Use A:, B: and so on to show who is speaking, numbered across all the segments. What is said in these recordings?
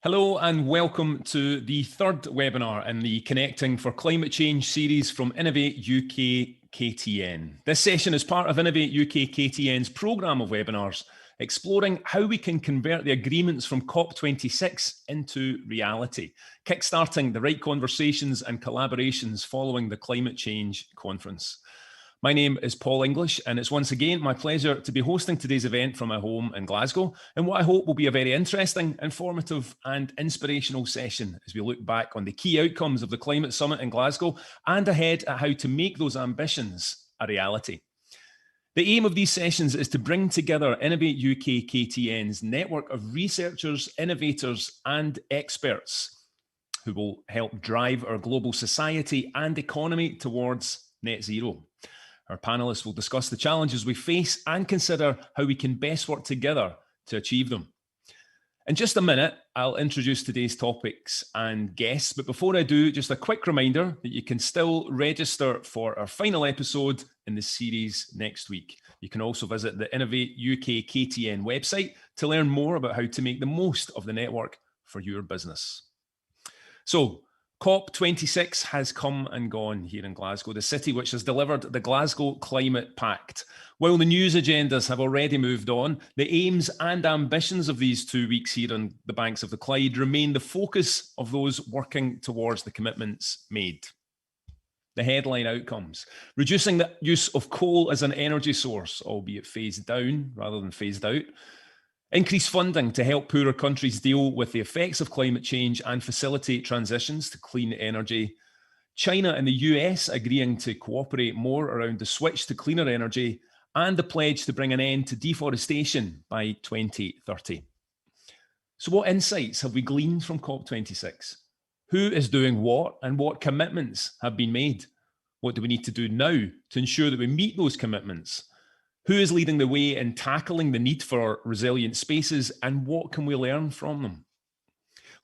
A: Hello and welcome to the third webinar in the Connecting for Climate Change series from Innovate UK KTN. This session is part of Innovate UK KTN's programme of webinars, exploring how we can convert the agreements from COP26 into reality, kickstarting the right conversations and collaborations following the Climate Change Conference. My name is Paul English, and it's once again my pleasure to be hosting today's event from my home in Glasgow, in what I hope will be a very interesting, informative and inspirational session as we look back on the key outcomes of the Climate Summit in Glasgow and ahead at how to make those ambitions a reality. The aim of these sessions is to bring together Innovate UK KTN's network of researchers, innovators and experts who will help drive our global society and economy towards net zero. Our panellists will discuss the challenges we face and consider how we can best work together to achieve them. In just a minute, I'll introduce today's topics and guests, but before I do, just a quick reminder that you can still register for our final episode in the series next week. You can also visit the Innovate UK KTN website to learn more about how to make the most of the network for your business. So, COP26 has come and gone here in Glasgow, the city which has delivered the Glasgow Climate Pact. While the news agendas have already moved on, the aims and ambitions of these 2 weeks here on the banks of the Clyde remain the focus of those working towards the commitments made. The headline outcomes: reducing the use of coal as an energy source, albeit phased down rather than phased out. Increase funding to help poorer countries deal with the effects of climate change and facilitate transitions to clean energy. China and the US agreeing to cooperate more around the switch to cleaner energy, and the pledge to bring an end to deforestation by 2030. So what insights have we gleaned from COP26? Who is doing what, and what commitments have been made? What do we need to do now to ensure that we meet those commitments? Who is leading the way in tackling the need for resilient spaces, and what can we learn from them?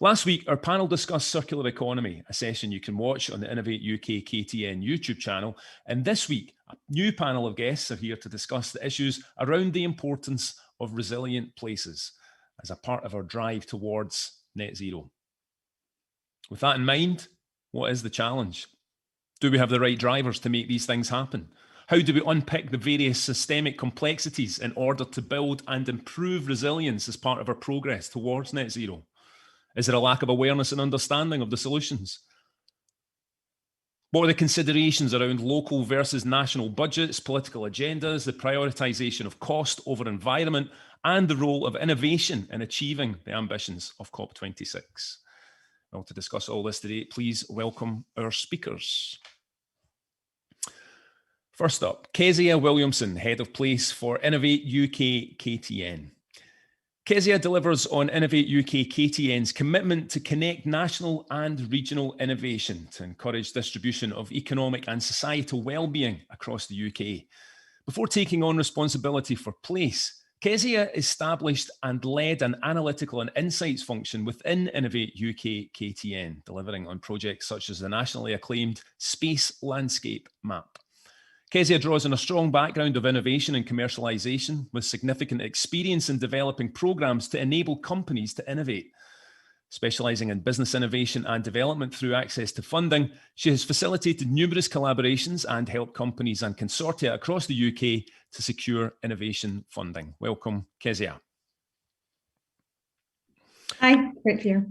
A: Last week, our panel discussed circular economy, a session you can watch on the Innovate UK KTN YouTube channel. And this week, a new panel of guests are here to discuss the issues around the importance of resilient places as a part of our drive towards net zero. With that in mind, what is the challenge? Do we have the right drivers to make these things happen? How do we unpick the various systemic complexities in order to build and improve resilience as part of our progress towards net zero? Is there a lack of awareness and understanding of the solutions? What are the considerations around local versus national budgets, political agendas, the prioritisation of cost over environment, and the role of innovation in achieving the ambitions of COP26? Well, to discuss all this today, please welcome our speakers. First up, Kezia Williamson, Head of Place for Innovate UK KTN. Kezia delivers on Innovate UK KTN's commitment to connect national and regional innovation to encourage distribution of economic and societal well-being across the UK. Before taking on responsibility for Place, Kezia established and led an analytical and insights function within Innovate UK KTN, delivering on projects such as the nationally acclaimed Space Landscape Map. Kezia draws on a strong background of innovation and commercialisation, with significant experience in developing programmes to enable companies to innovate. Specialising in business innovation and development through access to funding, she has facilitated numerous collaborations and helped companies and consortia across the UK to secure innovation funding. Welcome, Kezia.
B: Hi, great to you.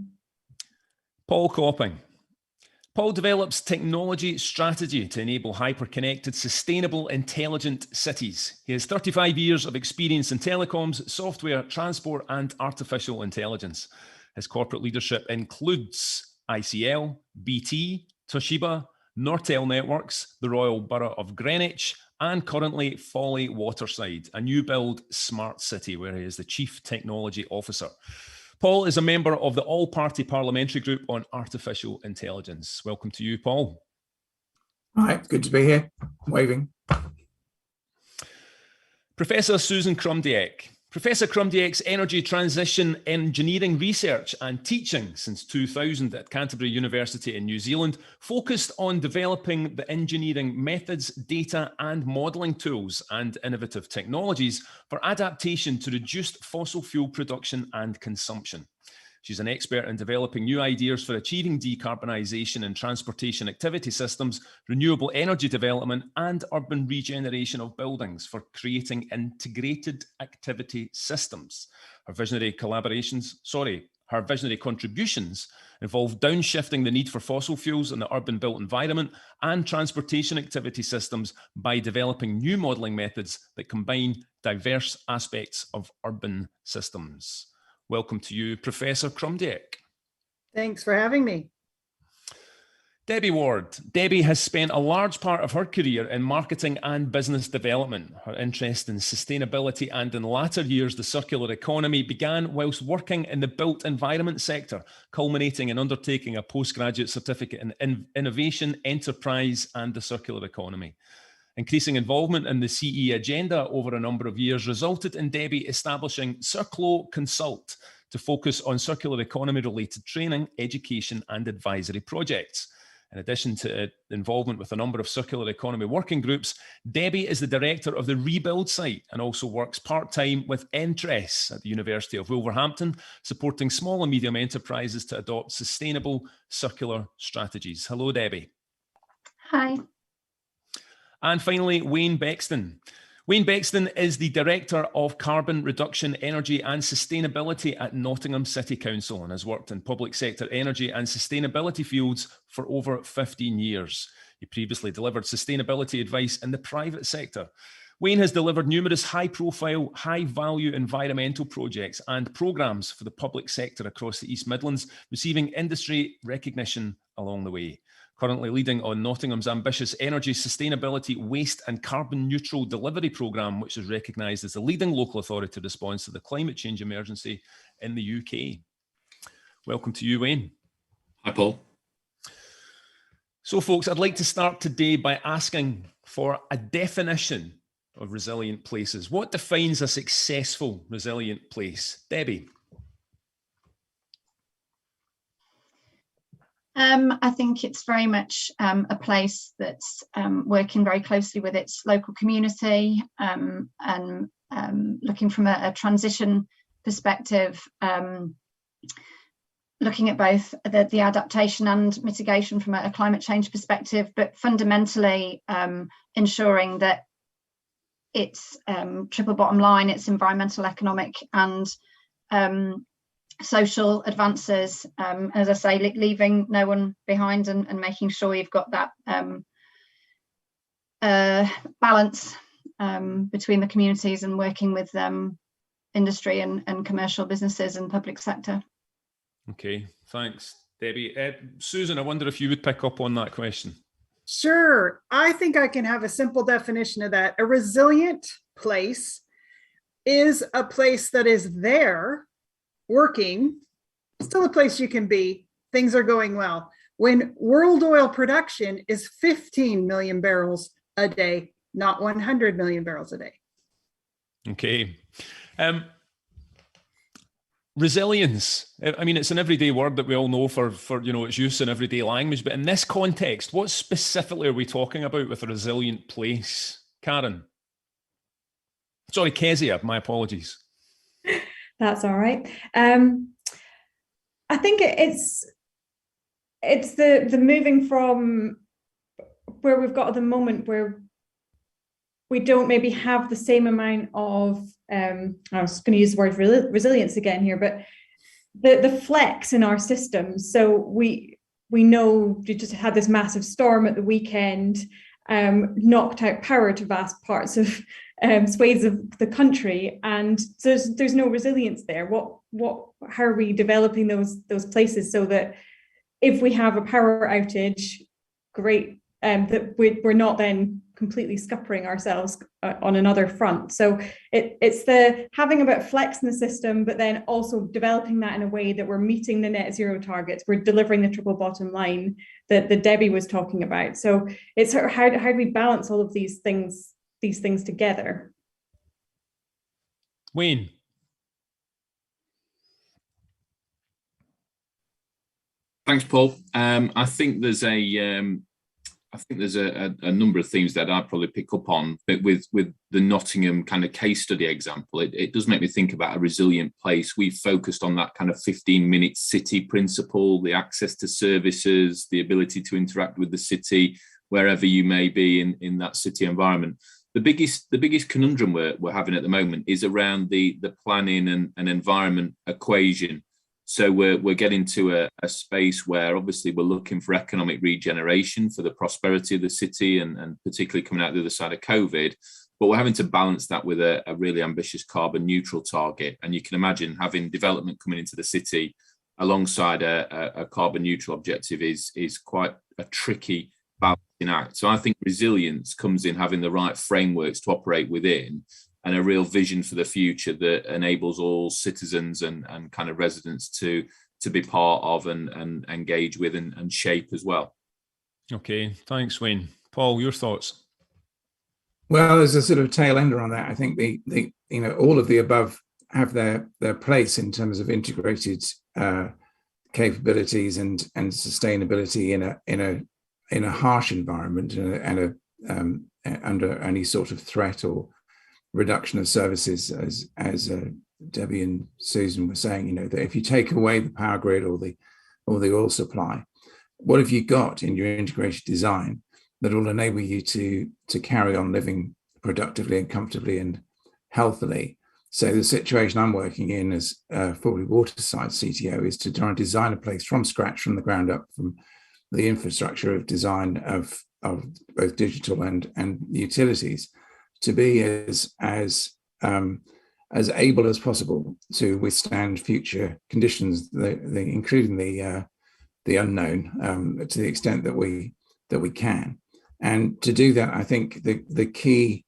A: Paul Copping. Paul develops technology strategy to enable hyper-connected, sustainable, intelligent cities. He has 35 years of experience in telecoms, software, transport, and artificial intelligence. His corporate leadership includes ICL, BT, Toshiba, Nortel Networks, the Royal Borough of Greenwich, and currently Folly Waterside, a new build smart city where he is the Chief Technology Officer. Paul is a member of the All-Party Parliamentary Group on Artificial Intelligence. Welcome to you, Paul.
C: Hi, good to be here. I'm waving.
A: Professor Susan Krumdiek. Professor Krumdiek's energy transition engineering research and teaching since 2000 at Canterbury University in New Zealand focused on developing the engineering methods, data and modelling tools and innovative technologies for adaptation to reduced fossil fuel production and consumption. She's an expert in developing new ideas for achieving decarbonisation in transportation activity systems, renewable energy development, and urban regeneration of buildings for creating integrated activity systems. Her visionary contributions involve downshifting the need for fossil fuels in the urban built environment and transportation activity systems by developing new modelling methods that combine diverse aspects of urban systems. Welcome to you, Professor Krumdiek.
D: Thanks for having me.
A: Debbie Ward. Debbie has spent a large part of her career in marketing and business development. Her interest in sustainability and in latter years the circular economy began whilst working in the built environment sector, culminating in undertaking a postgraduate certificate in innovation, enterprise and the circular economy. Increasing involvement in the CE agenda over a number of years resulted in Debbie establishing Circlo Consult to focus on circular economy related training, education and advisory projects. In addition to involvement with a number of circular economy working groups, Debbie is the director of the Rebuild site and also works part-time with Entress at the University of Wolverhampton, supporting small and medium enterprises to adopt sustainable circular strategies. Hello, Debbie.
B: Hi.
A: And finally, Wayne Bexton. Wayne Bexton is the Director of Carbon Reduction, Energy and Sustainability at Nottingham City Council and has worked in public sector energy and sustainability fields for over 15 years. He previously delivered sustainability advice in the private sector. Wayne has delivered numerous high-profile, high-value environmental projects and programmes for the public sector across the East Midlands, receiving industry recognition along the way. Currently leading on Nottingham's ambitious energy, sustainability, waste and carbon neutral delivery programme, which is recognised as the leading local authority response to the climate change emergency in the UK. Welcome to you, Wayne.
E: Hi, Paul.
A: So, folks, I'd like to start today by asking for a definition of resilient places. What defines a successful resilient place? Debbie.
B: I think it's very much a place that's working very closely with its local community and looking from a transition perspective, looking at both the adaptation and mitigation from a climate change perspective, but fundamentally ensuring that its triple bottom line, its environmental, economic and social advances, as I say, leaving no one behind and making sure you've got that balance between the communities and working with industry and commercial businesses and public sector.
A: Okay, thanks, Debbie. Susan, I wonder if you would pick up on that question.
D: Sure. I think I can have a simple definition of that. A resilient place is a place that is there working, still a place you can be, things are going well. When world oil production is 15 million barrels a day, not 100 million barrels a day.
A: Okay. Resilience. I mean, it's an everyday word that we all know for its use in everyday language, but in this context, what specifically are we talking about with a resilient place? Karen? Sorry, Kezia, my apologies.
B: That's all right. I think it's the moving from where we've got at the moment where we don't maybe have the same amount of I was going to use the word resilience again here, but the flex in our systems. So we know you just had this massive storm at the weekend, knocked out power to vast parts of swathes of the country, and there's no resilience there. How are we developing those places so that if we have a power outage, great, that we're not then completely scuppering ourselves on another front. So it's the having a bit of flex in the system, but then also developing that in a way that we're meeting the net zero targets, we're delivering the triple bottom line that Debbie was talking about. So it's sort of how do we balance all of these things together?
A: Wayne.
E: Thanks, Paul. I think there's a I think there's a number of themes that I'd probably pick up on, but with the Nottingham kind of case study example, it does make me think about a resilient place. We've focused on that kind of 15-minute city principle, the access to services, the ability to interact with the city, wherever you may be in that city environment. The biggest conundrum we're having at the moment is around the planning and environment equation. So we're getting to a space where obviously we're looking for economic regeneration for the prosperity of the city and particularly coming out the other side of COVID, but we're having to balance that with a really ambitious carbon neutral target. And you can imagine having development coming into the city alongside a carbon neutral objective is quite a tricky balancing act. So I think resilience comes in having the right frameworks to operate within, and a real vision for the future that enables all citizens and kind of residents to be part of and engage with and shape as well.
A: Okay, thanks, Wayne. Paul, your thoughts?
C: Well, there's a sort of tail ender on that. I think the all of the above have their place in terms of integrated capabilities and sustainability in a harsh environment and under any sort of threat or reduction of services, as Debbie and Susan were saying, that if you take away the power grid or the oil supply, what have you got in your integrated design that will enable you to carry on living productively and comfortably and healthily? So the situation I'm working in as Folly Waterside CTO is to try and design a place from scratch, from the ground up, from the infrastructure of design of both digital and utilities, to be as able as possible to withstand future conditions, including the unknown, to the extent that we can. And to do that, I think the key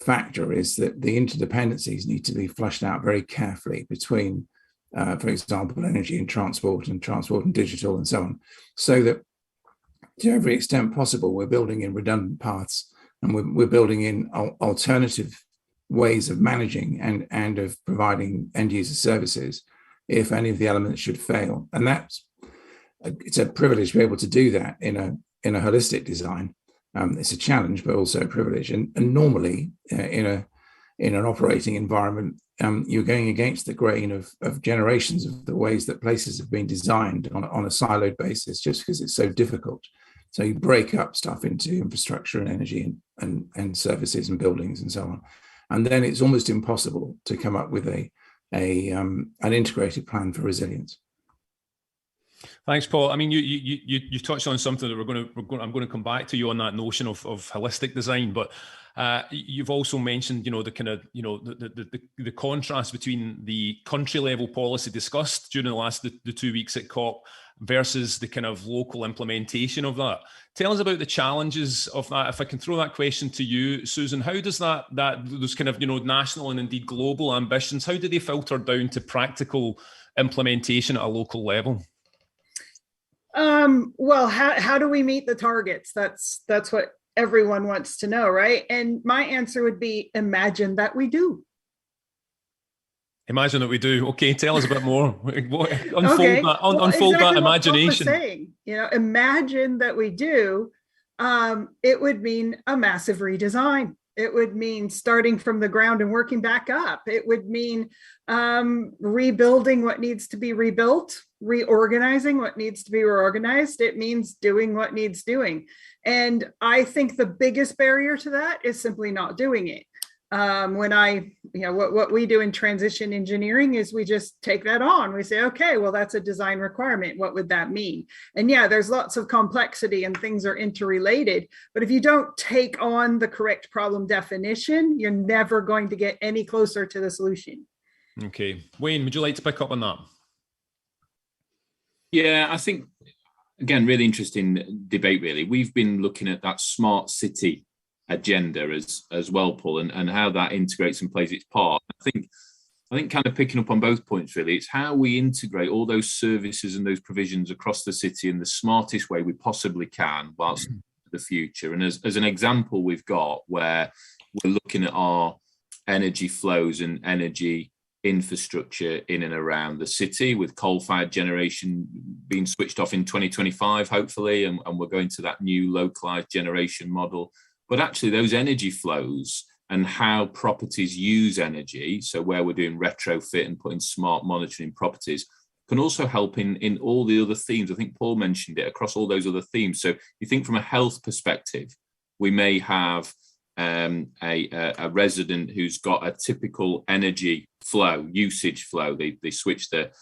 C: factor is that the interdependencies need to be flushed out very carefully between, for example, energy and transport and digital and so on, so that to every extent possible, we're building in redundant paths and we're building in alternative ways of managing and of providing end user services if any of the elements should fail. And it's a privilege to be able to do that in a holistic design. It's a challenge, but also a privilege. And normally in an operating environment, you're going against the grain of generations of the ways that places have been designed on a siloed basis, just because it's so difficult. So you break up stuff into infrastructure and energy and services and buildings and so on. And then it's almost impossible to come up with an integrated plan for resilience.
A: Thanks, Paul. I mean, you touched on something that I'm going to come back to you on that notion of holistic design, but you've also mentioned, the kind of, the contrast between the country level policy discussed during the 2 weeks at COP versus the kind of local implementation of that. Tell us about the challenges of that. If I can throw that question to you, Susan, how does those kind of, national and indeed global ambitions, how do they filter down to practical implementation at a local level?
D: Well, how do we meet the targets? That's what everyone wants to know, right? And my answer would be, imagine that we do.
A: Imagine that we do. Okay, tell us a bit more. Unfold
D: exactly
A: that imagination.
D: What Paul was saying, imagine that we do. It would mean a massive redesign. It would mean starting from the ground and working back up. It would mean rebuilding what needs to be rebuilt, reorganizing what needs to be reorganized. It means doing what needs doing. And I think the biggest barrier to that is simply not doing it. What we do in transition engineering is we just take that on. We say, okay, well, that's a design requirement. What would that mean? And yeah, there's lots of complexity and things are interrelated, but if you don't take on the correct problem definition, you're never going to get any closer to the solution.
A: Okay. Wayne, would you like to pick up on that?
E: Yeah, I think, again, really interesting debate, really. We've been looking at that smart city agenda as well, Paul, and how that integrates and plays its part. I think kind of picking up on both points, really, it's how we integrate all those services and those provisions across the city in the smartest way we possibly can whilst the future. And as an example, we've got where we're looking at our energy flows and energy infrastructure in and around the city, with coal-fired generation being switched off in 2025, hopefully, and we're going to that new localized generation model. But actually those energy flows and how properties use energy, so where we're doing retrofit and putting smart monitoring properties, can also help in all the other themes. I think Paul mentioned it, across all those other themes. So you think from a health perspective, we may have a resident who's got a typical energy flow, usage flow. They switch the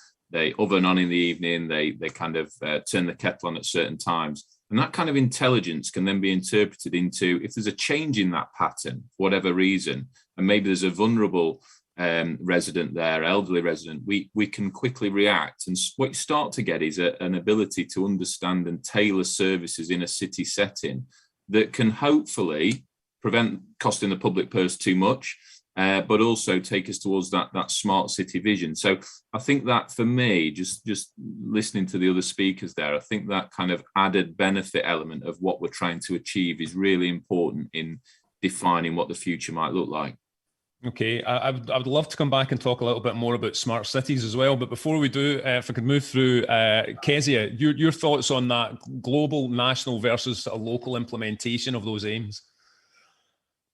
E: oven on in the evening, they kind of turn the kettle on at certain times. And that kind of intelligence can then be interpreted into, if there's a change in that pattern, for whatever reason, and maybe there's a vulnerable resident there, elderly resident, we can quickly react. And what you start to get is an ability to understand and tailor services in a city setting that can hopefully prevent costing the public purse too much, but also take us towards that smart city vision. So I think that for me, just listening to the other speakers there, I think that kind of added benefit element of what we're trying to achieve is really important in defining what the future might look like.
A: Okay, I would love to come back and talk a little bit more about smart cities as well. But before we do, if I could move through, Kezia, your thoughts on that global, national versus a local implementation of those aims?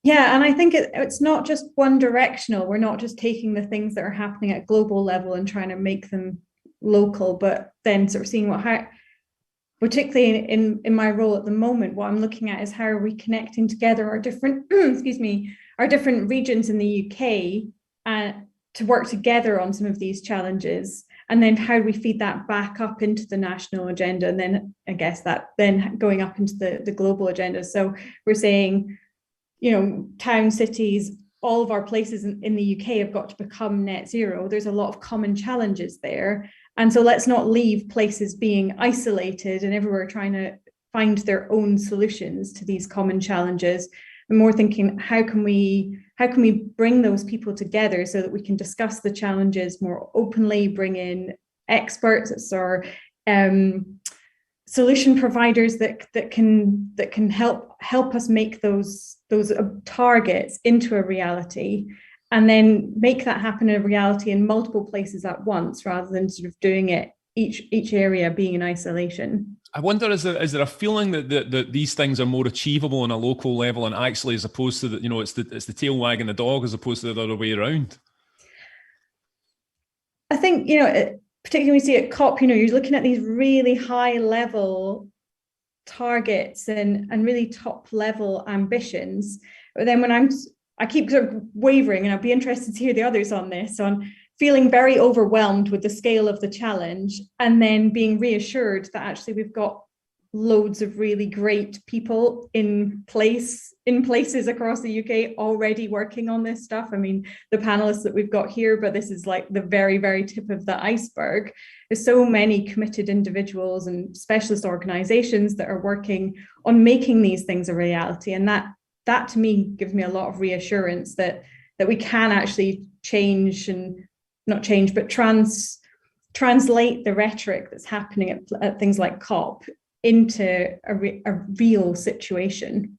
B: Yeah, and I think it's not just one directional. We're not just taking the things that are happening at global level and trying to make them local, but then sort of seeing how, particularly in my role at the moment, what I'm looking at is how are we connecting together our different, our different regions in the UK to work together on some of these challenges. And then how do we feed that back up into the national agenda? And then I guess that then going up into the global agenda. So we're saying, town, cities, all of our places in the UK have got to become net zero. There's a lot of common challenges there. And so let's not leave places being isolated and everywhere trying to find their own solutions to these common challenges. And more thinking, how can we bring those people together so that we can discuss the challenges more openly, bring in experts or solution providers that can help us make those targets into a reality, and then make that happen in a reality in multiple places at once, rather than sort of doing it each area being in isolation. I
A: wonder, is there a feeling that these things are more achievable on a local level, and actually, as opposed to it's the tail wagging the dog as opposed to the other way around?
B: I think particularly when you see at COP, you're looking at these really high level targets and really top level ambitions. But then when I keep sort of wavering, and I'd be interested to hear the others on this, on feeling very overwhelmed with the scale of the challenge, and then being reassured that actually we've got loads of really great people in places across the UK already working on this stuff. I mean, the panelists that we've got here, but this is like the very, very tip of the iceberg. There's so many committed individuals and specialist organizations that are working on making these things a reality. And that to me gives me a lot of reassurance that we can actually change, and not change, but translate the rhetoric that's happening at things like COP into a real situation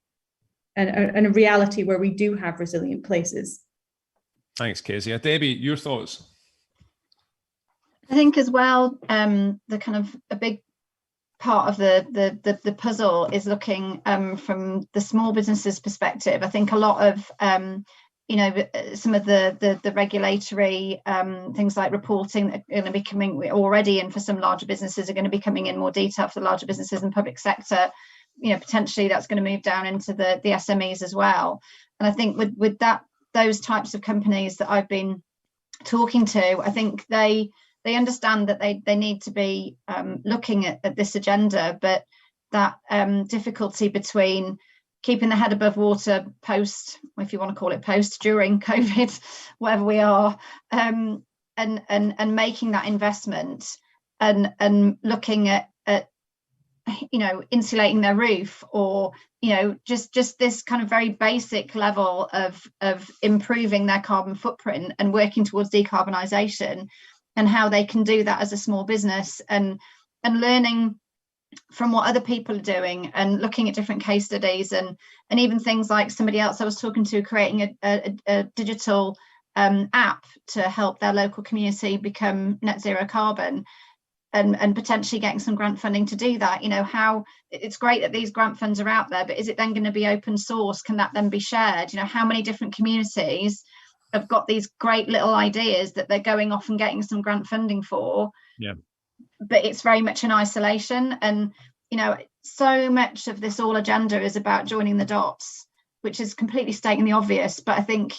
B: and a reality where we do have resilient places.
A: Thanks, Kezia. Debbie, your thoughts?
F: I think as well, the kind of a big part of the puzzle is looking from the small businesses perspective. I think a lot of some of the regulatory things like reporting that are going to be coming already, and for some larger businesses are going to be coming in more detail for the larger businesses and public sector. Potentially that's going to move down into the SMEs as well. And I think with those types of companies that I've been talking to, I think they understand that they need to be looking at this agenda, but that difficulty between keeping the head above water post, if you want to call it post, during COVID, wherever we are, and making that investment and looking at insulating their roof, or just this kind of very basic level of improving their carbon footprint and working towards decarbonisation, and how they can do that as a small business, and learning from what other people are doing, and looking at different case studies, and even things like somebody else I was talking to creating a digital app to help their local community become net zero carbon, and potentially getting some grant funding to do that. You know, how it's great that these grant funds are out there, but is it then going to be open source? Can that then be shared? You know, how many different communities have got these great little ideas that they're going off and getting some grant funding for, but it's very much in isolation. And you know, so much of this all agenda is about joining the dots, which is completely stating the obvious, but I think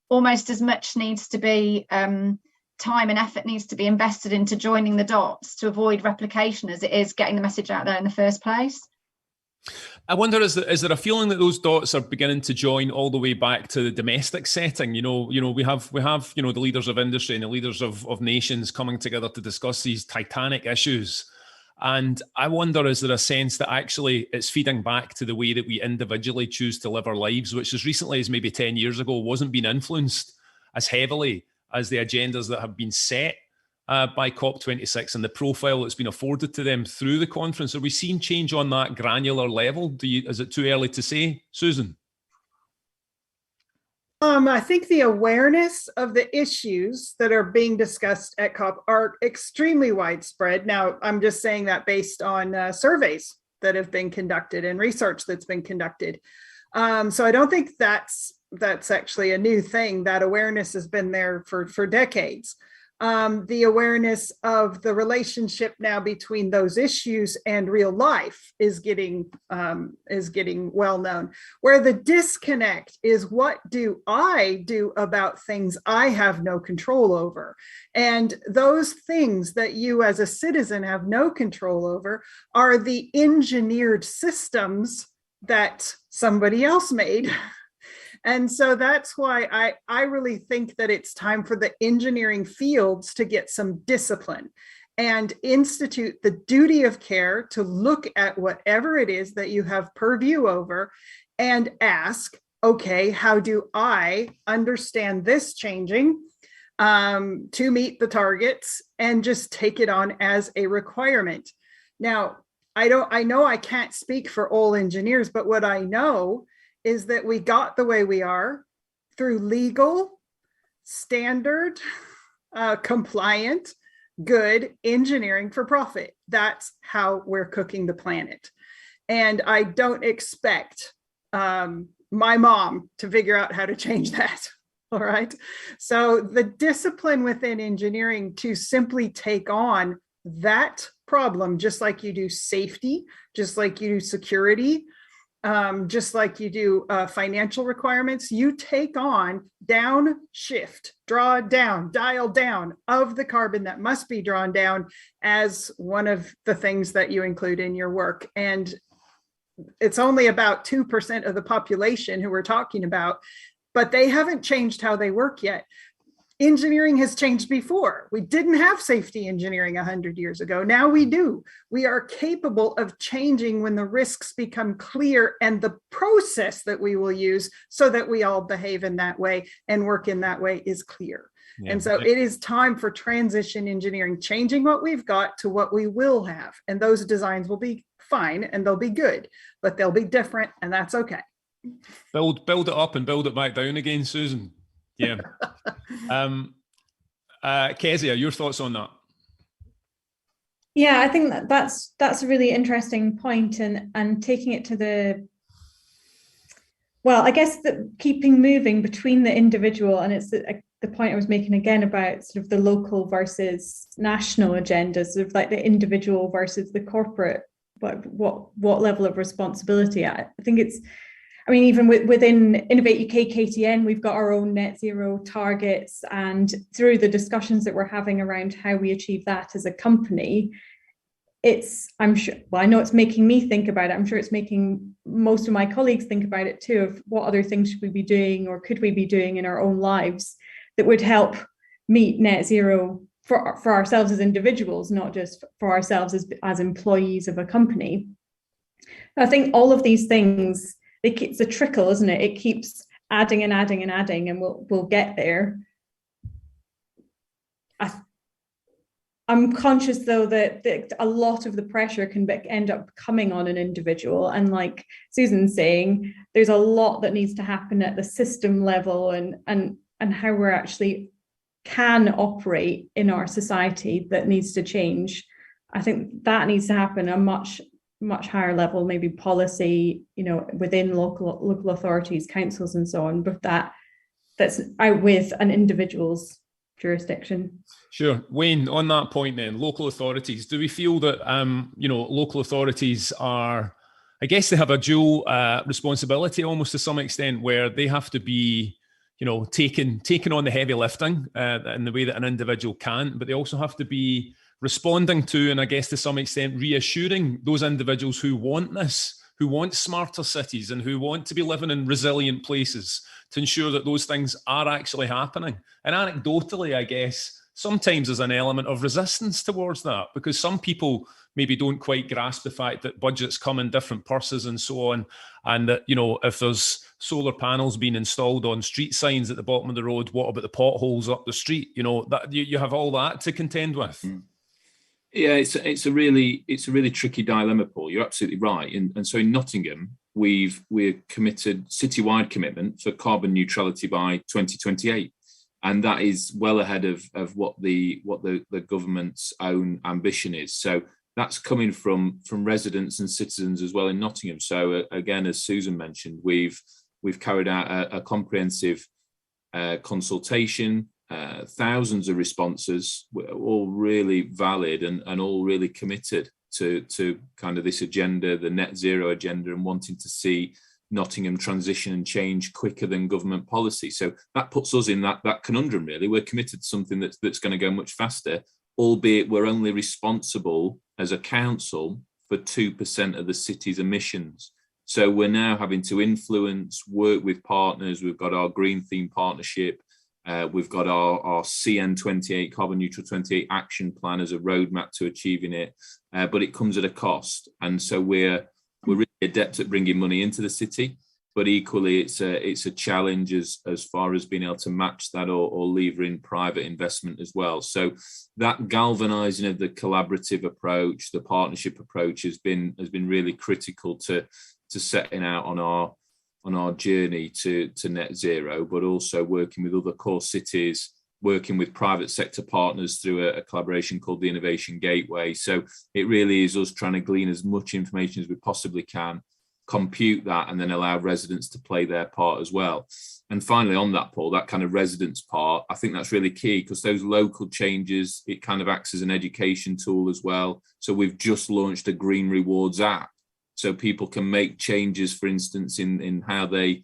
F: almost as much needs to be time and effort needs to be invested into joining the dots to avoid replication as it is getting the message out there in the first place.
A: I wonder, is there a feeling that those dots are beginning to join all the way back to the domestic setting? We have the leaders of industry and the leaders of nations coming together to discuss these titanic issues. And I wonder, is there a sense that actually it's feeding back to the way that we individually choose to live our lives, which as recently as maybe 10 years ago wasn't being influenced as heavily as the agendas that have been set by COP26 and the profile that's been afforded to them through the conference? Are we seeing change on that granular level? Is it too early to say, Susan?
D: I think the awareness of the issues that are being discussed at COP are extremely widespread. Now, I'm just saying that based on surveys that have been conducted and research that's been conducted. So I don't think that's actually a new thing. That awareness has been there for decades. The awareness of the relationship now between those issues and real life is getting well known. Where the disconnect is, what do I do about things I have no control over? And those things that you as a citizen have no control over are the engineered systems that somebody else made. And so that's why I really think that it's time for the engineering fields to get some discipline and institute the duty of care to look at whatever it is that you have purview over and ask, okay, how do I understand this changing to meet the targets, and just take it on as a requirement. Now, I know I can't speak for all engineers, but what I know is that we got the way we are through legal, standard, compliant, good engineering for profit. That's how we're cooking the planet. And I don't expect my mom to figure out how to change that. All right. So the discipline within engineering to simply take on that problem, just like you do safety, just like you do security, just like you do financial requirements, you take on downshift, draw down, dial down of the carbon that must be drawn down as one of the things that you include in your work. And it's only about 2% of the population who we're talking about, but they haven't changed how they work yet. Engineering has changed before. We didn't have safety engineering 100 years ago. Now we do. We are capable of changing when the risks become clear and the process that we will use so that we all behave in that way and work in that way is clear. Yeah. And so it is time for transition engineering, changing what we've got to what we will have. And those designs will be fine and they'll be good, but they'll be different, and that's okay.
A: Build it up and build it back down again, Susan. Yeah. Kezia, your thoughts on that?
B: Yeah, I think that's a really interesting point, and taking it to the, well, I guess that keeping moving between the individual, and it's the point I was making again about sort of the local versus national agendas, sort of like the individual versus the corporate, what level of responsibility. I think it's, I mean, even within Innovate UK KTN, we've got our own net zero targets, and through the discussions that we're having around how we achieve that as a company, I'm sure, well, I know it's making me think about it. I'm sure it's making most of my colleagues think about it too, of what other things should we be doing or could we be doing in our own lives that would help meet net zero for ourselves as individuals, not just for ourselves as employees of a company. I think all of these things, it's a trickle, isn't it? It keeps adding and adding and adding, and we'll get there. I'm conscious, though, that a lot of the pressure can end up coming on an individual. And like Susan's saying, there's a lot that needs to happen at the system level. And and how we're actually can operate in our society that needs to change. I think that needs to happen at a much higher level, maybe policy, within local authorities, councils, and so on. But that's out with an individual's jurisdiction.
A: Sure. Wayne, on that point then, local authorities, do we feel that, local authorities are, I guess they have a dual responsibility almost to some extent, where they have to be, taking on the heavy lifting in the way that an individual can't, but they also have to be responding to, and I guess to some extent, reassuring those individuals who want this, who want smarter cities and who want to be living in resilient places, to ensure that those things are actually happening. And anecdotally, I guess, sometimes there's an element of resistance towards that, because some people maybe don't quite grasp the fact that budgets come in different purses and so on. And that, if there's solar panels being installed on street signs at the bottom of the road, what about the potholes up the street? That you have all that to contend with.
E: Yeah, it's a really tricky dilemma, Paul. You're absolutely right. And so in Nottingham, we're committed citywide commitment for carbon neutrality by 2028. And that is well ahead of what the government's own ambition is. So that's coming from residents and citizens as well in Nottingham. So again, as Susan mentioned, we've carried out a comprehensive consultation, thousands of responses, all really valid and all really committed to kind of this agenda, the net zero agenda, and wanting to see Nottingham transition and change quicker than government policy. So that puts us in that conundrum, really. We're committed to something that's going to go much faster, albeit we're only responsible as a council for 2% of the city's emissions. So we're now having to influence, work with partners. We've got our Green Theme Partnership. We've got our CN28, Carbon Neutral 28 action plan as a roadmap to achieving it. But it comes at a cost. And so we're really adept at bringing money into the city, but equally it's a challenge as far as being able to match that or lever in private investment as well. So that galvanizing of the collaborative approach, the partnership approach has been really critical to setting out on our journey to net zero, but also working with other core cities, working with private sector partners through a collaboration called the Innovation Gateway. So it really is us trying to glean as much information as we possibly can, compute that, and then allow residents to play their part as well. And finally, on that, Paul, that kind of residents part, I think that's really key, because those local changes, it kind of acts as an education tool as well. So we've just launched a Green Rewards app, so people can make changes, for instance, in how they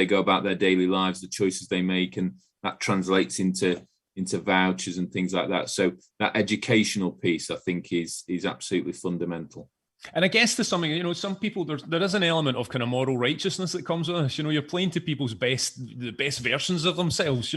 E: go about their daily lives, the choices they make, and that translates into vouchers and things like that. So that educational piece, I think, is absolutely fundamental.
A: And I guess there's something, some people, there is an element of kind of moral righteousness that comes with this. You're playing to people's the best versions of themselves.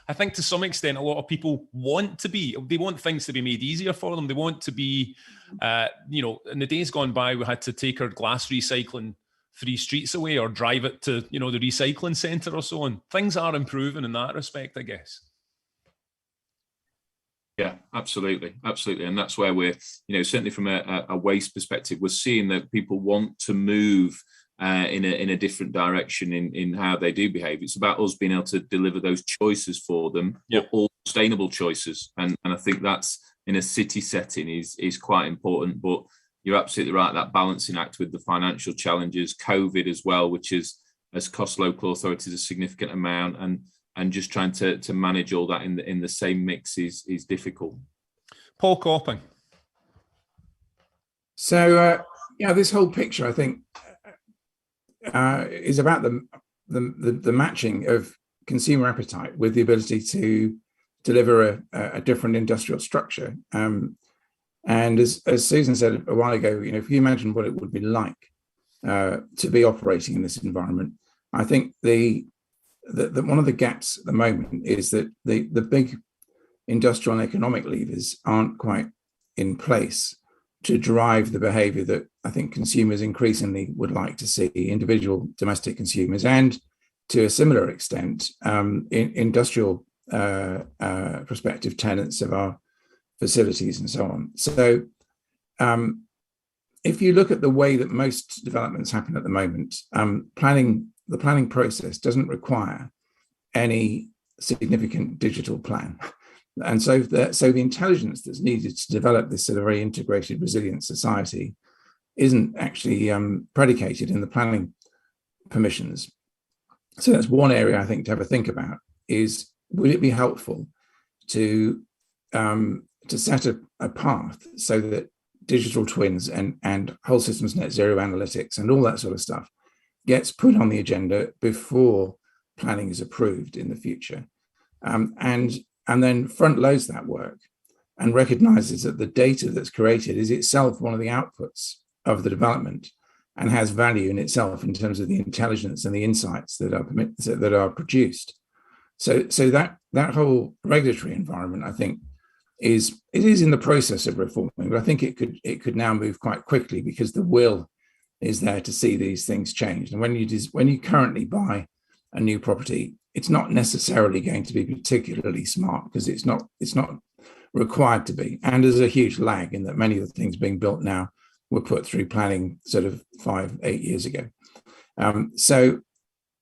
A: I think to some extent, a lot of people they want things to be made easier for them. They want to be, in the days gone by, we had to take our glass recycling 3 streets away or drive it to, the recycling centre or so on. Things are improving in that respect, I guess.
E: Yeah, absolutely. And that's where we're, certainly from a waste perspective, we're seeing that people want to move in a different direction in how they do behave. It's about us being able to deliver those choices for them, all sustainable choices. And I think that's, in a city setting, is quite important. But you're absolutely right, that balancing act with the financial challenges, COVID as well, which has cost local authorities a significant amount, and just trying to manage all that in the same mix is difficult.
A: Paul Copping.
C: So this whole picture, I think, is about the matching of consumer appetite with the ability to deliver a different industrial structure. And as Susan said a while ago, if you imagine what it would be like to be operating in this environment, I think the one of the gaps at the moment is that the big industrial and economic levers aren't quite in place to drive the behavior that I think consumers increasingly would like to see, individual domestic consumers, and to a similar extent, industrial prospective tenants of our facilities and so on. So if you look at the way that most developments happen at the moment, the planning process doesn't require any significant digital plan. And so the intelligence that's needed to develop this sort of very integrated, resilient society isn't actually predicated in the planning permissions. So that's one area I think to have a think about is, would it be helpful to set a path so that digital twins and whole systems net zero analytics and all that sort of stuff gets put on the agenda before planning is approved in the future, and then front loads that work and recognizes that the data that's created is itself one of the outputs of the development and has value in itself in terms of the intelligence and the insights that are produced. So that whole regulatory environment, I think, is in the process of reforming, but I think it could now move quite quickly because the will is there to see these things changed. And when you currently buy a new property, it's not necessarily going to be particularly smart because it's not required to be. And there's a huge lag in that many of the things being built now were put through planning sort of 5-8 years ago. So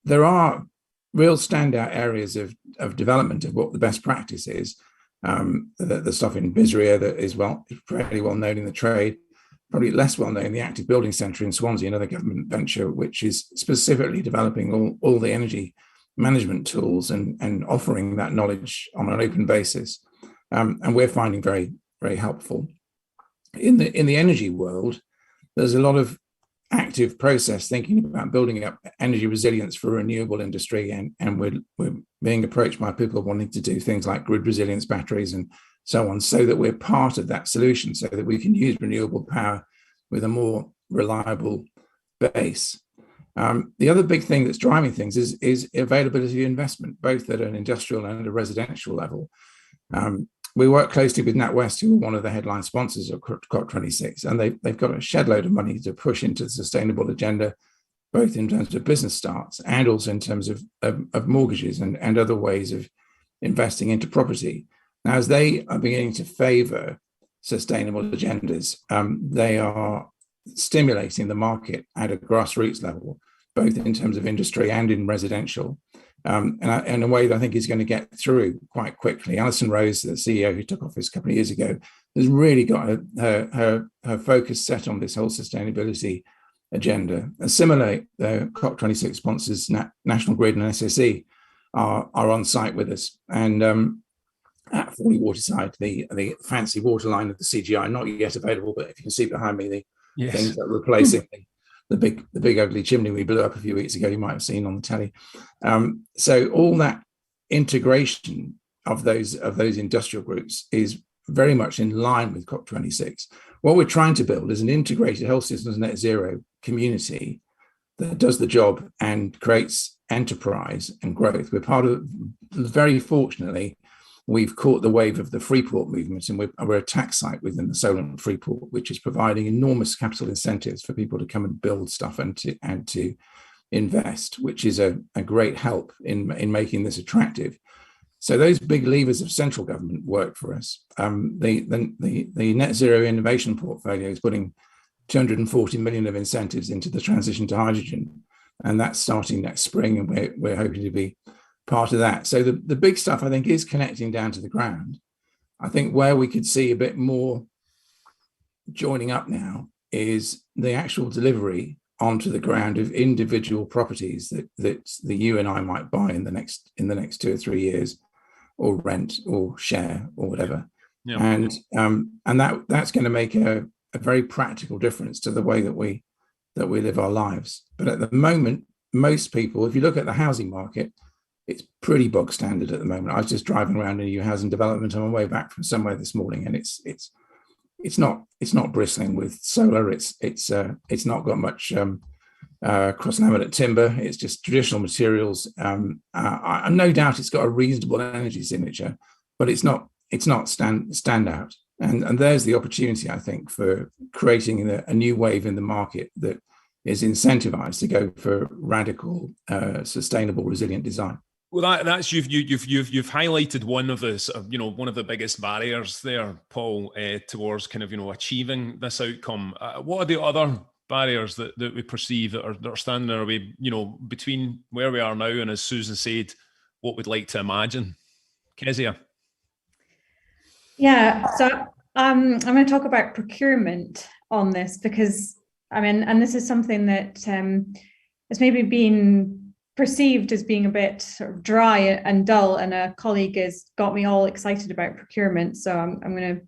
C: there are real standout areas of development of what the best practice is. The stuff in Bisria that is fairly well known in the trade, probably less well known, the Active Building Centre in Swansea, another government venture, which is specifically developing all the energy management tools and offering that knowledge on an open basis. And we're finding very, very helpful. In the energy world, there's a lot of active process thinking about building up energy resilience for renewable industry, and we're being approached by people wanting to do things like grid resilience batteries and so on, so that we're part of that solution, so that we can use renewable power with a more reliable base. The other big thing that's driving things is availability of investment, both at an industrial and a residential level. We work closely with NatWest, who are one of the headline sponsors of COP26, and they've got a shed load of money to push into the sustainable agenda, both in terms of business starts and also in terms of mortgages and other ways of investing into property. Now, as they are beginning to favour sustainable agendas, they are stimulating the market at a grassroots level, both in terms of industry and in residential. And in a way that I think is going to get through quite quickly. Alison Rose, the CEO who took office a couple of years ago, has really got her focus set on this whole sustainability agenda. And similarly, the COP26 sponsors, National Grid and SSE, are on site with us. And at Folly Waterside, the fancy water line of the CGI, not yet available, but if you can see behind me, the things that are replacing the big ugly chimney we blew up a few weeks ago, you might have seen on the telly. So all that integration of those industrial groups is very much in line with COP26. What we're trying to build is an integrated health systems net zero community that does the job and creates enterprise and growth. We're part of, very fortunately, we've caught the wave of the Freeport movement, and we're a tax site within the Solent Freeport, which is providing enormous capital incentives for people to come and build stuff and to invest, which is a great help in making this attractive. So those big levers of central government work for us. The net zero innovation portfolio is putting 240 million of incentives into the transition to hydrogen, and that's starting next spring, and we're hoping to be part of that. So the big stuff, I think, is connecting down to the ground. I think where we could see a bit more joining up now is the actual delivery onto the ground of individual properties that you and I might buy in the next 2 or 3 years, or rent or share or whatever. Yeah. And that's going to make a very practical difference to the way that we live our lives. But at the moment, most people, if you look at the housing market, it's pretty bog standard at the moment. I was just driving around a new housing development on my way back from somewhere this morning, and it's not bristling with solar. It's not got much cross-laminate timber. It's just traditional materials. No doubt it's got a reasonable energy signature, but it's not standout. And there's the opportunity, I think, for creating a new wave in the market that is incentivized to go for radical, sustainable, resilient design.
A: Well, that's you've highlighted one of the biggest barriers there, Paul, towards kind of achieving this outcome. What are the other barriers that we perceive that are standing in our way, between where we are now and, as Susan said, what we'd like to imagine. Kezia.
B: Yeah, so I'm going to talk about procurement on this because, I mean, and this is something that has maybe been perceived as being a bit sort of dry and dull, and a colleague has got me all excited about procurement. So I'm going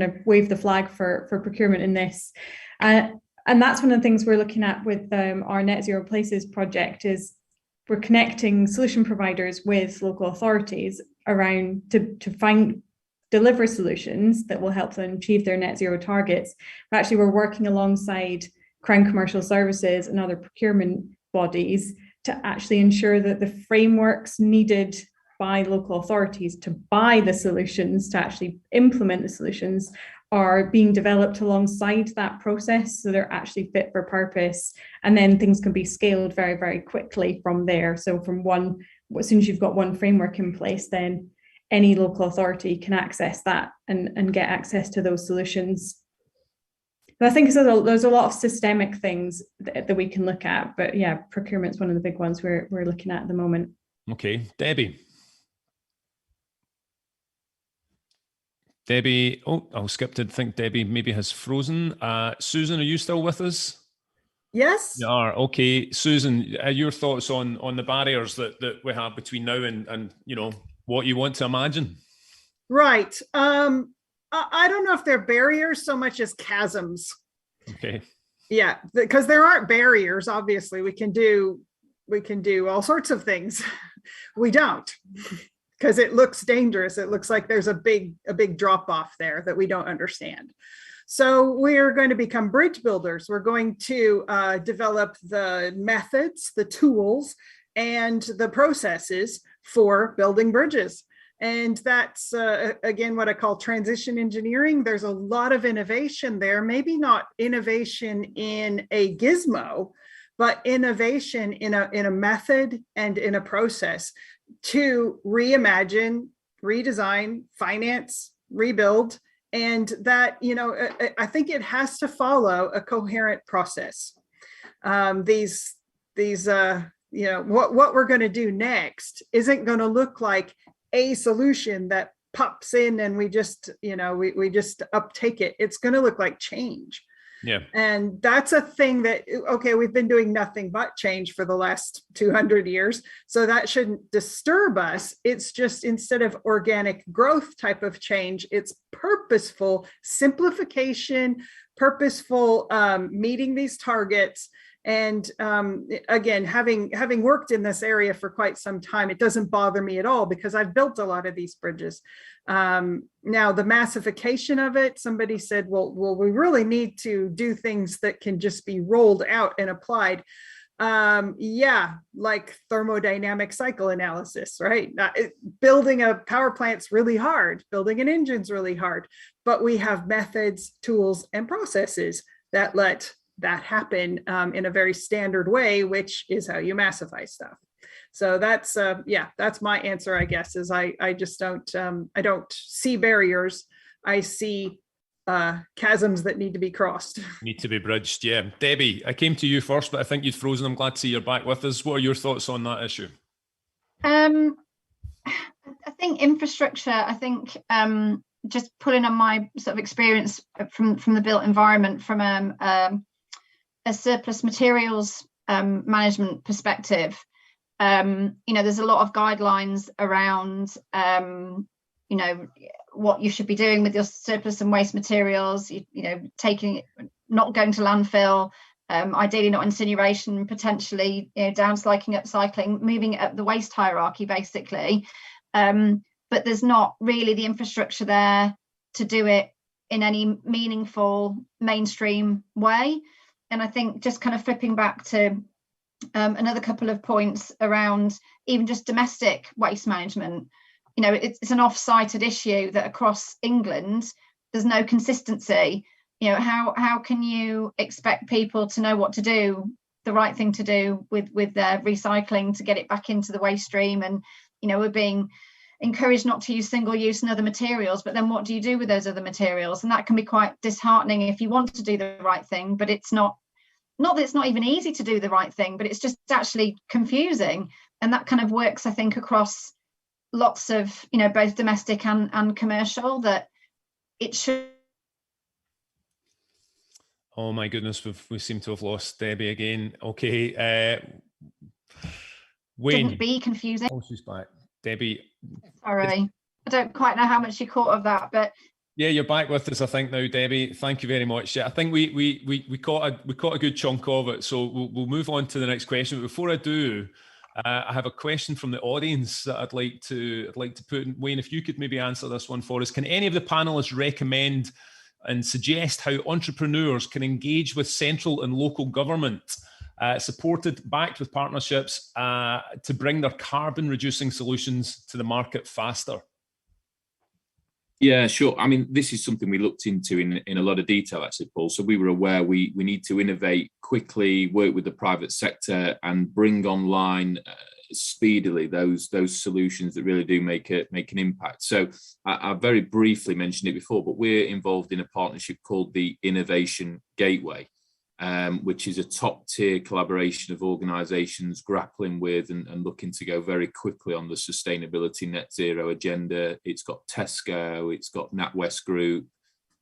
B: to wave the flag for procurement in this. And that's one of the things we're looking at with our Net Zero Places project is we're connecting solution providers with local authorities around to deliver solutions that will help them achieve their net zero targets. But actually, we're working alongside Crown Commercial Services and other procurement bodies to actually ensure that the frameworks needed by local authorities to buy the solutions, to actually implement the solutions, are being developed alongside that process, so they're actually fit for purpose, and then things can be scaled very, very quickly from there. So as soon as you've got one framework in place, then any local authority can access that and get access to those solutions. But I think there's a lot of systemic things that we can look at, but yeah, procurement's one of the big ones we're looking at the moment.
A: Okay, Debbie. Debbie, I'll skip to think Debbie maybe has frozen. Susan, are you still with us?
D: Yes.
A: You are. Okay, Susan, your thoughts on the barriers that we have between now and what you want to imagine?
D: Right. I don't know if they're barriers so much as chasms.
A: Okay.
D: Yeah, because there aren't barriers. Obviously, we can do all sorts of things. We don't, because it looks dangerous. It looks like there's a big drop off there that we don't understand. So we're going to become bridge builders. We're going to develop the methods, the tools, and the processes for building bridges. And that's, again, what I call transition engineering. There's a lot of innovation there, maybe not innovation in a gizmo, but innovation in a method and in a process to reimagine, redesign, finance, rebuild. And that, I think it has to follow a coherent process. What we're going to do next isn't going to look like a solution that pops in and we just uptake it. It's going to look like change.
A: Yeah.
D: And that's a thing that, okay, we've been doing nothing but change for the last 200 years. So that shouldn't disturb us. It's just, instead of organic growth type of change, it's purposeful simplification, purposeful meeting these targets. And again, having worked in this area for quite some time, it doesn't bother me at all because I've built a lot of these bridges. Now, the massification of it, somebody said, well, we really need to do things that can just be rolled out and applied. Yeah, like thermodynamic cycle analysis, right? Building a power plant's really hard, building an engine's really hard, but we have methods, tools, and processes that let that happen in a very standard way, which is how you massify stuff. So that's that's my answer, I guess, is I just don't I don't see barriers. I see chasms that need to be crossed. Need
A: to be bridged. Yeah. Debbie, I came to you first, but I think you'd frozen. I'm glad to see you're back with us. What are your thoughts on that issue?
F: I think infrastructure, just pulling on my sort of experience from the built environment, from a surplus materials management perspective, there's a lot of guidelines around, what you should be doing with your surplus and waste materials, not going to landfill, ideally not incineration, potentially, downcycling, upcycling, moving it up the waste hierarchy, basically. But there's not really the infrastructure there to do it in any meaningful mainstream way. And I think just kind of flipping back to another couple of points around even just domestic waste management, it's an off-cited issue that across England, there's no consistency. How can you expect people to know what to do, the right thing to do with their recycling to get it back into the waste stream? And, we're being encouraged not to use single-use and other materials, but then what do you do with those other materials? And that can be quite disheartening if you want to do the right thing, but it's not that it's not even easy to do the right thing, but it's just actually confusing. And that kind of works, I think, across lots of, you know, both domestic and commercial, that it should.
A: Oh my goodness, we seem to have lost Debbie again. Okay, Wayne.
F: Shouldn't be confusing.
A: Oh, she's back. Debbie.
F: Sorry, I don't quite know how much you caught of that, but
A: yeah, you're back with us, I think now, Debbie. Thank you very much. Yeah, I think we caught a good chunk of it. So we'll move on to the next question. But before I do, I have a question from the audience that I'd like to put. Wayne, if you could maybe answer this one for us. Can any of the panelists recommend and suggest how entrepreneurs can engage with central and local government, backed with partnerships, to bring their carbon reducing solutions to the market faster?
E: Yeah, sure. I mean, this is something we looked into in a lot of detail, actually, Paul. So we were aware we need to innovate quickly, work with the private sector, and bring online speedily those solutions that really do make an impact. So I very briefly mentioned it before, but we're involved in a partnership called the Innovation Gateway, which is a top-tier collaboration of organisations grappling with and looking to go very quickly on the sustainability net zero agenda. It's got Tesco, it's got NatWest Group,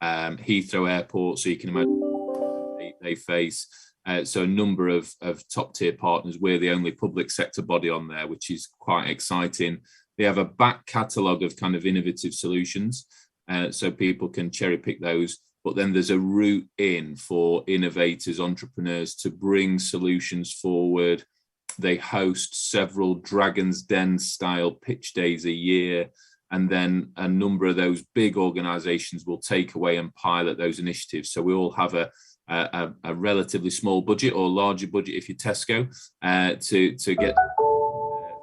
E: Heathrow Airport, so you can imagine they face. So a number of top-tier partners. We're the only public sector body on there, which is quite exciting. They have a back catalogue of kind of innovative solutions, so people can cherry-pick those. But then there's a route in for innovators, entrepreneurs to bring solutions forward. They host several Dragon's Den style pitch days a year. And then a number of those big organizations will take away and pilot those initiatives. So we all have a relatively small budget, or larger budget if you're Tesco, to get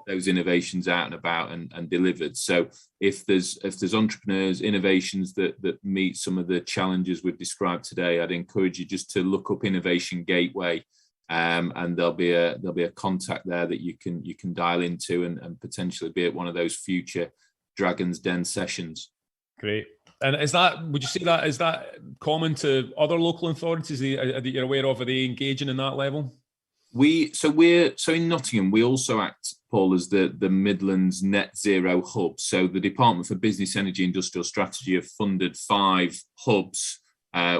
E: those innovations out and about and delivered. So if there's entrepreneurs, innovations that meet some of the challenges we've described today, I'd encourage you just to look up Innovation Gateway, and there'll be a contact there that you can dial into and potentially be at one of those future Dragon's Den sessions.
A: Great. And would you say that is that common to other local authorities that you're aware of? Are they engaging in that level?
E: So in Nottingham, we also act, Paul, as the Midlands Net Zero Hub. So the Department for Business, Energy, Industrial Strategy have funded 5 hubs.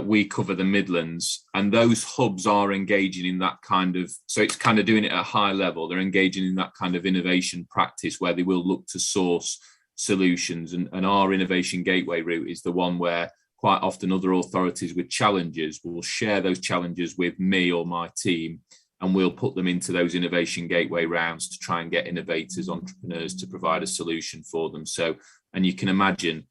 E: We cover the Midlands, and those hubs are engaging in that kind of, so it's kind of doing it at a high level. They're engaging in that kind of innovation practice where they will look to source solutions. And our Innovation Gateway route is the one where quite often other authorities with challenges will share those challenges with me or my team, and we'll put them into those Innovation Gateway rounds to try and get innovators, entrepreneurs to provide a solution for them. So, and you can imagine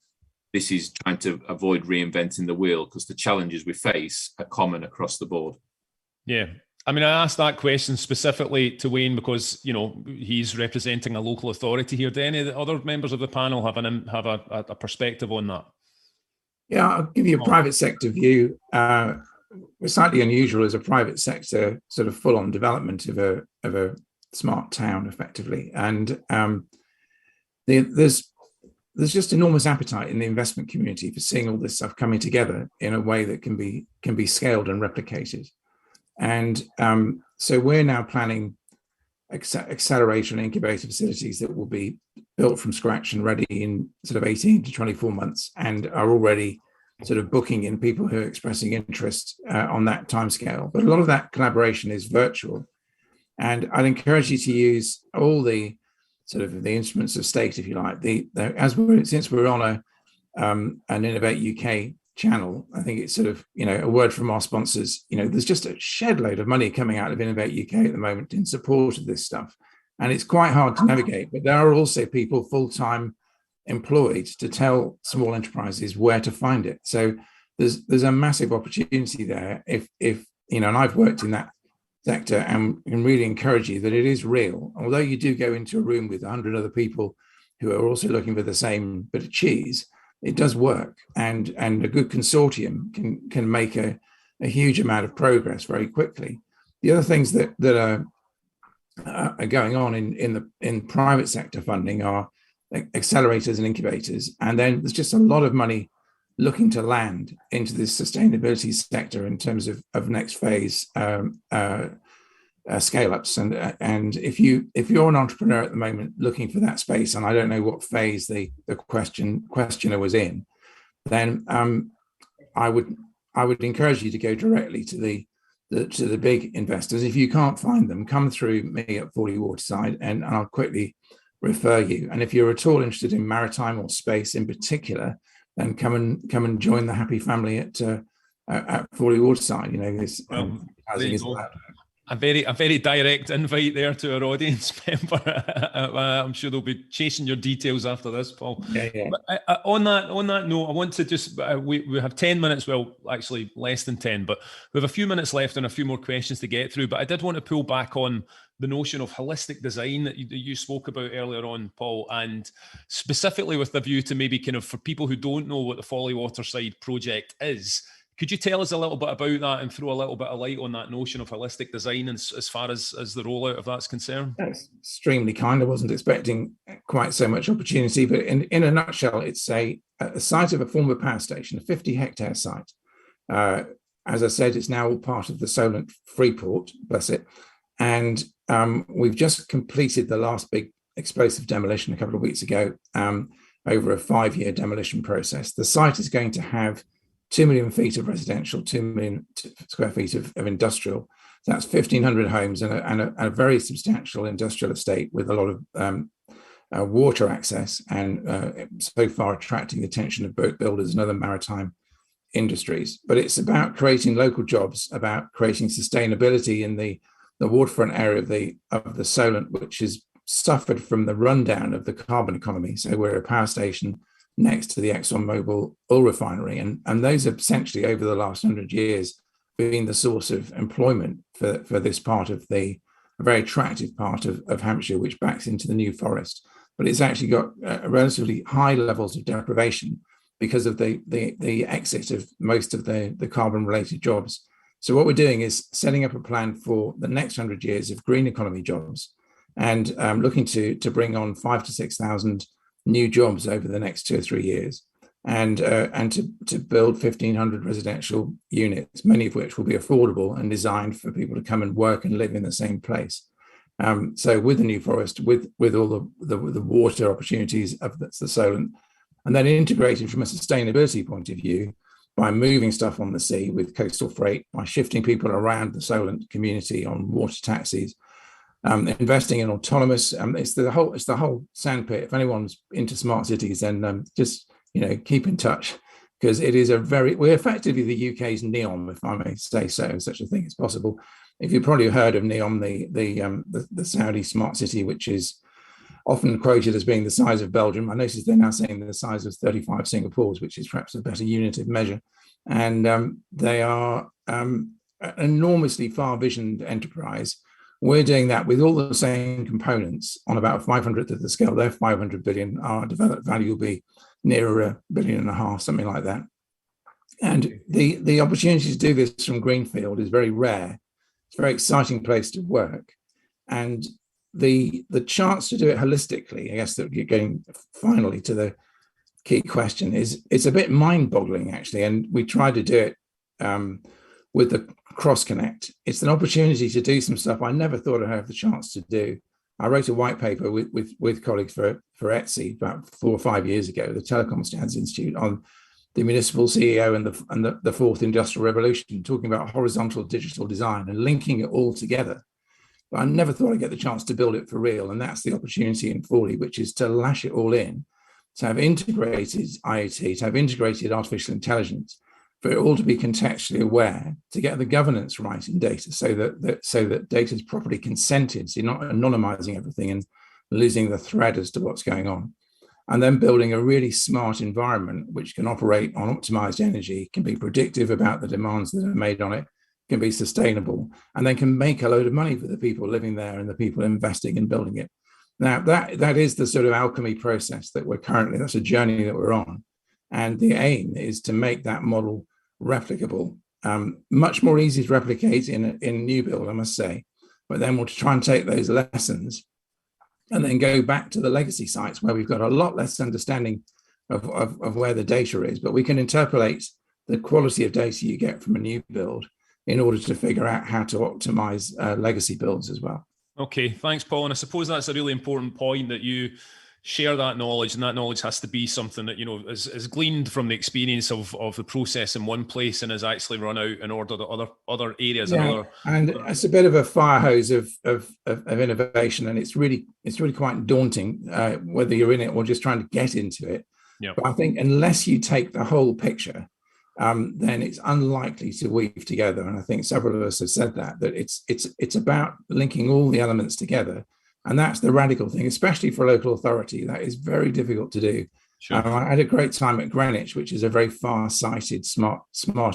E: this is trying to avoid reinventing the wheel, because the challenges we face are common across the board.
A: Yeah. I mean, I asked that question specifically to Wayne because, you know, he's representing a local authority here. Do any of the other members of the panel have a perspective on that?
C: Yeah, I'll give you a private sector view. We're slightly unusual as a private sector sort of full-on development of a smart town, effectively, and there's just enormous appetite in the investment community for seeing all this stuff coming together in a way that can be scaled and replicated. And so we're now planning acceleration and incubator facilities that will be built from scratch and ready in sort of 18 to 24 months, and are already sort of booking in people who are expressing interest on that timescale. But a lot of that collaboration is virtual. And I'd encourage you to use all the sort of the instruments of state, if you like. Since we're on an Innovate UK channel, I think it's sort of, you know, a word from our sponsors, you know, there's just a shed load of money coming out of Innovate UK at the moment in support of this stuff. And it's quite hard to navigate, but there are also people full-time employed to tell small enterprises where to find it. So there's a massive opportunity there if you know, and I've worked in that sector and can really encourage you that it is real. Although you do go into a room with 100 other people who are also looking for the same bit of cheese, it does work, and a good consortium can make a huge amount of progress very quickly. The other things that are going on in private sector funding are accelerators and incubators, and then there's just a lot of money looking to land into this sustainability sector in terms of next phase scale-ups, and if you're an entrepreneur at the moment looking for that space, and I don't know what phase the questioner was in, then I would encourage you to go directly to the big investors. If you can't find them, come through me at Folly Waterside, and I'll quickly refer you. And if you're at all interested in maritime or space in particular, then come and join the happy family at Folly Waterside. You know, this housing is allowed.
A: A very direct invite there to our audience member. I'm sure they'll be chasing your details after this, Paul.
C: Yeah.
A: But, on that note, I want to just we have 10 minutes. Well, actually less than 10, but we have a few minutes left and a few more questions to get through. But I did want to pull back on the notion of holistic design that you spoke about earlier on, Paul, and specifically with the view to maybe kind of for people who don't know what the Folly Waterside project is. Could you tell us a little bit about that and throw a little bit of light on that notion of holistic design and as far as the rollout of that's concerned?
C: That's extremely kind. I wasn't expecting quite so much opportunity, but in a nutshell, it's a site of a former power station, a 50-hectare site. As I said, it's now all part of the Solent Freeport, bless it. And we've just completed the last big explosive demolition a couple of weeks ago over a 5-year demolition process. The site is going to have 2 million feet of residential, 2 million square feet of industrial. So that's 1,500 homes and a very substantial industrial estate with a lot of water access, and so far attracting the attention of boat builders and other maritime industries. But it's about creating local jobs, about creating sustainability in the waterfront area of the Solent, which has suffered from the rundown of the carbon economy. So we're a power station next to the ExxonMobil oil refinery. And those have essentially over the last 100 years been the source of employment for this part of a very attractive part of Hampshire, which backs into the New Forest. But it's actually got relatively high levels of deprivation because of the exit of most of the carbon related jobs. So what we're doing is setting up a plan for the next 100 years of green economy jobs, and looking to bring on 5,000 to 6,000 new jobs over the next 2 or 3 years, and to build 1,500 residential units, many of which will be affordable and designed for people to come and work and live in the same place. So with the New Forest, with all the water opportunities of the Solent, and then integrated from a sustainability point of view by moving stuff on the sea with coastal freight, by shifting people around the Solent community on water taxis, investing in autonomous. It's the whole sandpit. If anyone's into smart cities, then just keep in touch, because it is we're effectively the UK's NEOM, if I may say so, such a thing is possible. If you've probably heard of NEOM, the Saudi smart city, which is often quoted as being the size of Belgium. I noticed they're now saying the size of 35 Singapores, which is perhaps a better unit of measure. And they are an enormously far-visioned enterprise. We're doing that with all the same components on about 500th of the scale. Their 500 billion, our developed value will be nearer $1.5 billion, something like that. And the opportunity to do this from Greenfield is very rare. It's a very exciting place to work. And the chance to do it holistically, I guess that you're getting finally to the key question, is it's a bit mind-boggling actually. And we try to do it with the Cross Connect. It's an opportunity to do some stuff I never thought I'd have the chance to do. I wrote a white paper with colleagues for ETSI about 4 or 5 years ago, the Telecom Standards Institute, on the municipal CEO and the fourth industrial revolution, talking about horizontal digital design and linking it all together. But I never thought I'd get the chance to build it for real. And that's the opportunity in Folly, which is to lash it all in, to have integrated IoT, to have integrated artificial intelligence, for it all to be contextually aware, to get the governance right in data, so that data is properly consented, so you're not anonymizing everything and losing the thread as to what's going on. And then building a really smart environment which can operate on optimized energy, can be predictive about the demands that are made on it, can be sustainable, and then can make a load of money for the people living there and the people investing in building it. Now, that is the sort of alchemy process that that's a journey that we're on. And the aim is to make that model replicable, much more easy to replicate in new build, I must say. But then we'll try and take those lessons and then go back to the legacy sites where we've got a lot less understanding of where the data is, but we can interpolate the quality of data you get from a new build in order to figure out how to optimize legacy builds as well.
A: Okay, thanks, Paul. And I suppose that's a really important point, that you share that knowledge, and that knowledge has to be something that, you know, is gleaned from the experience of the process in one place and is actually run out in order to other areas.
C: Yeah, and it's a bit of a fire hose of innovation, and it's really quite daunting whether you're in it or just trying to get into it.
A: Yeah.
C: But I think unless you take the whole picture, then it's unlikely to weave together. And I think several of us have said that it's about linking all the elements together. And that's the radical thing, especially for a local authority. That is very difficult to do.
A: Sure.
C: I had a great time at Greenwich, which is a very far-sighted, smart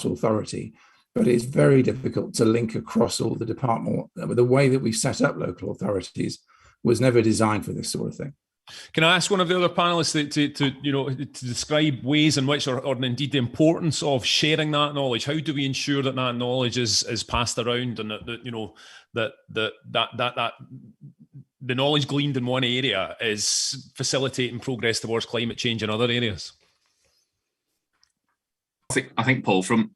C: authority, but it's very difficult to link across all the department. The way that we've set up local authorities was never designed for this sort of thing.
A: Can I ask one of the other panelists to describe ways in which, or indeed the importance of sharing that knowledge? How do we ensure that knowledge is passed around, and that the knowledge gleaned in one area is facilitating progress towards climate change in other areas?
E: I think Paul, from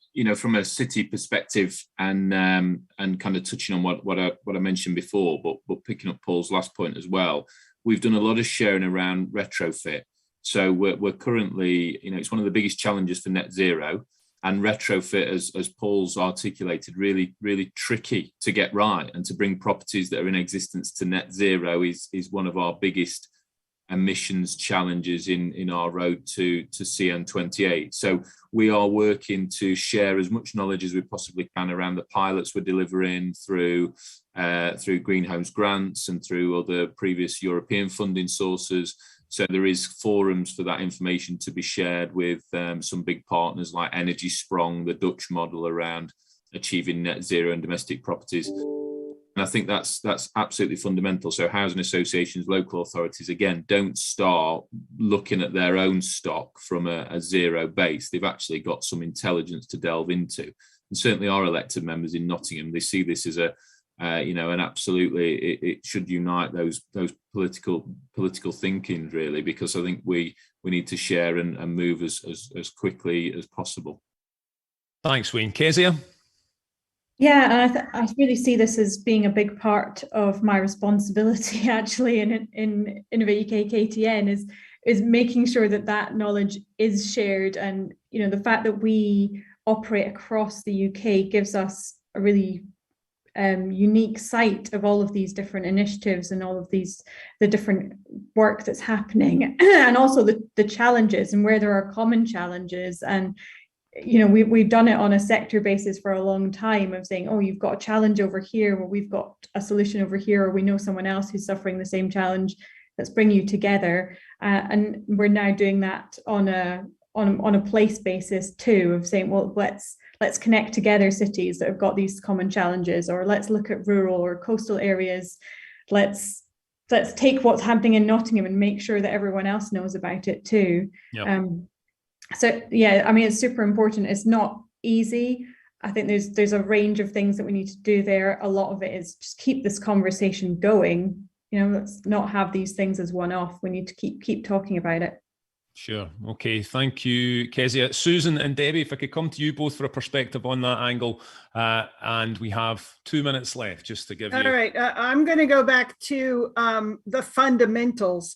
E: a city perspective, and kind of touching on what I mentioned before, but picking up Paul's last point as well, we've done a lot of sharing around retrofit. So we're currently, it's one of the biggest challenges for net zero, and retrofit, as Paul's articulated, really, really tricky to get right, and to bring properties that are in existence to net zero is one of our biggest emissions challenges in our road to CN28. So we are working to share as much knowledge as we possibly can around the pilots we're delivering through Green Homes grants and through other previous European funding sources. So there is forums for that information to be shared with some big partners like Energy Sprong, the Dutch model around achieving net zero in domestic properties. And I think that's absolutely fundamental. So housing associations, local authorities, again, don't start looking at their own stock from a zero base. They've actually got some intelligence to delve into. And certainly our elected members in Nottingham, they see this as and absolutely it should unite those political thinking, really, because I think we need to share and move as quickly as possible.
A: Thanks, Wayne. Kezia?
B: Yeah, and I really see this as being a big part of my responsibility actually in Innovate UK KTN is making sure that knowledge is shared, and the fact that we operate across the UK gives us a really unique sight of all of these different initiatives and all of the different work that's happening, and also the challenges and where there are common challenges. And we've done it on a sector basis for a long time of saying, oh, you've got a challenge over here, well, we've got a solution over here, or we know someone else who's suffering the same challenge. Let's bring you together. And we're now doing that on a place basis too, of saying, well, let's connect together cities that have got these common challenges, or let's look at rural or coastal areas. Let's take what's happening in Nottingham and make sure that everyone else knows about it too.
A: Yep.
B: So yeah, I mean, it's super important. It's not easy. I think there's a range of things that we need to do there. A lot of it is just keep this conversation going. Let's not have these things as one-off. We need to keep talking about it.
A: Sure. Okay. Thank you, Kezia. Susan and Debbie, if I could come to you both for a perspective on that angle. And we have 2 minutes left just to give you.
D: All right. I'm going to go back to the fundamentals,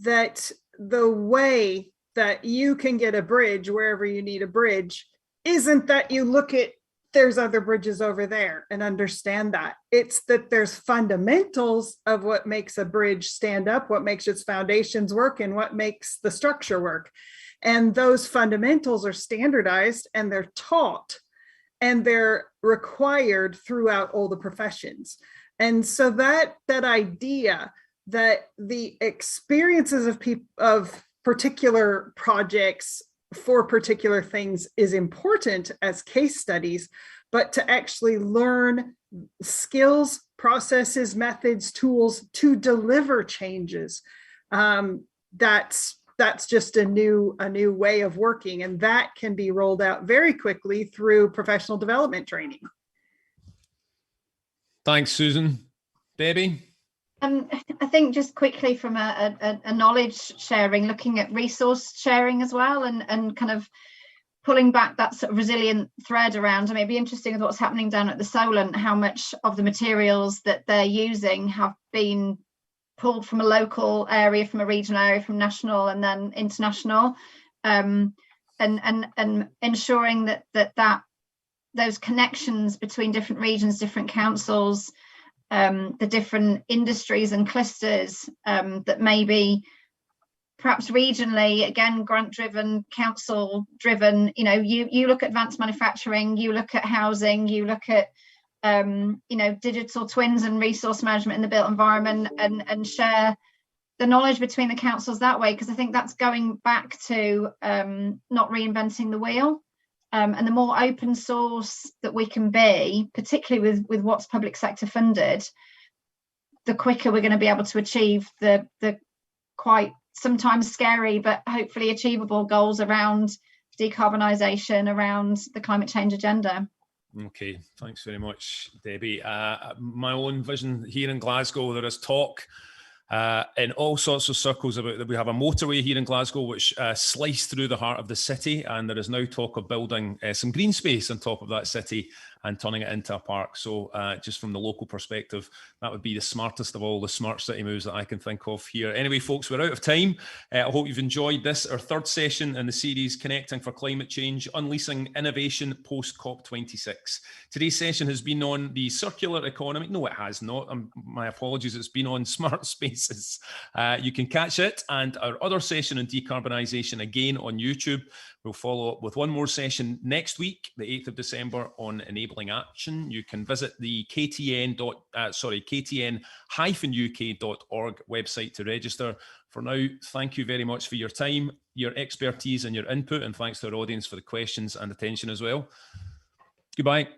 D: that the way that you can get a bridge wherever you need a bridge isn't that you look at there's other bridges over there and understand that. It's that there's fundamentals of what makes a bridge stand up, what makes its foundations work, and what makes the structure work. And those fundamentals are standardized, and they're taught, and they're required throughout all the professions. And so that idea that the experiences of particular projects for particular things is important as case studies, but to actually learn skills, processes, methods, tools to deliver changes, that's just a new way of working, and that can be rolled out very quickly through professional development training. Thanks,
A: Susan. Debbie?
F: I think just quickly from a knowledge sharing, looking at resource sharing as well, and kind of pulling back that sort of resilient thread around, I mean, it'd be interesting with what's happening down at the Solent, how much of the materials that they're using have been pulled from a local area, from a regional area, from national and then international, and ensuring that those connections between different regions, different councils, the different industries and clusters that maybe perhaps regionally, again, grant driven, council driven, you know, you look at advanced manufacturing, you look at housing, you look at you know, digital twins and resource management in the built environment, and share the knowledge between the councils that way, because I think that's going back to not reinventing the wheel. And the more open source that we can be, particularly with what's public sector funded, the quicker we're going to be able to achieve the quite sometimes scary but hopefully achievable goals around decarbonisation, around the climate change agenda.
A: Okay, thanks very much, Debbie. My own vision here in Glasgow, there is talk in all sorts of circles about that we have a motorway here in Glasgow which sliced through the heart of the city, and there is now talk of building some green space on top of that city and turning it into a park. So just from the local perspective, that would be the smartest of all the smart city moves that I can think of here. Anyway, folks, we're out of time. I hope you've enjoyed this, our third session in the series, Connecting for Climate Change, Unleashing Innovation Post COP26. Today's session has been on the circular economy. No, it has not. My apologies. It's been on smart spaces. You can catch it and our other session on decarbonisation again on YouTube. We'll follow up with one more session next week, the 8th of December, on enabling action. You can visit the KTN-UK.org website to register. For now, thank you very much for your time, your expertise and your input, and thanks to our audience for the questions and attention as well. Goodbye.